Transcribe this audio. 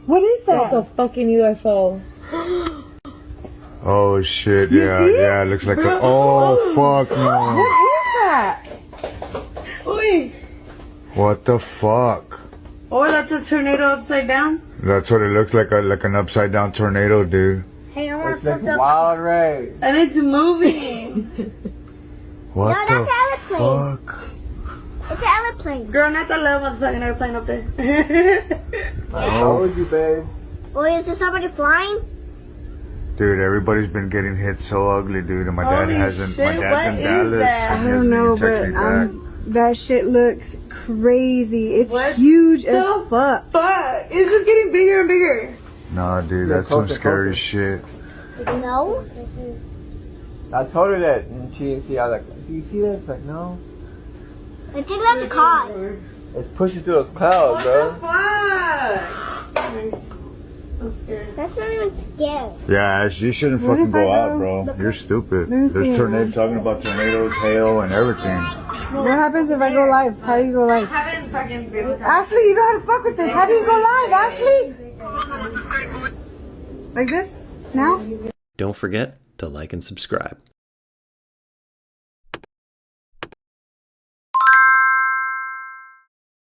What is that? That's a fucking UFO. Oh shit, You yeah, see it? yeah, it looks like a, oh fuck no. What is that? Wait. What the fuck? Oh, that's a tornado upside down? That's what it looks like, like an upside down tornado, dude. Hey, I want It's like wild ray. And it's moving. What No, the that's an airplane. fuck? It's an airplane. Girl, not the little motherfucking airplane up there. I told you, babe. Or is there somebody flying? Dude, everybody's been getting hit so ugly, dude, and my dad Holy hasn't, my shit, dad's what in is Dallas. that? and I he don't hasn't know, even texted but me back. that shit looks crazy. It's What huge as the fuck. Fuck. It's just getting bigger and bigger. Nah, dude, Yeah, that's some focus, scary focus. shit. No. I told her that, and she didn't see. I was like, do you see that? It's like, no. I think that's a car. It's pushing through those clouds, bro. Fuck. I'm scared. That's not even scary. Yeah, you shouldn't What fucking if I go out, go- bro. You're stupid. Let me see There's it. tornadoes, talking about tornadoes, hail, and everything. What happens if I go live? How do you go live? I haven't fucking been. Ashley, you know how to fuck with this. How do you go live, Ashley? Like this? Now? Don't forget to like and subscribe.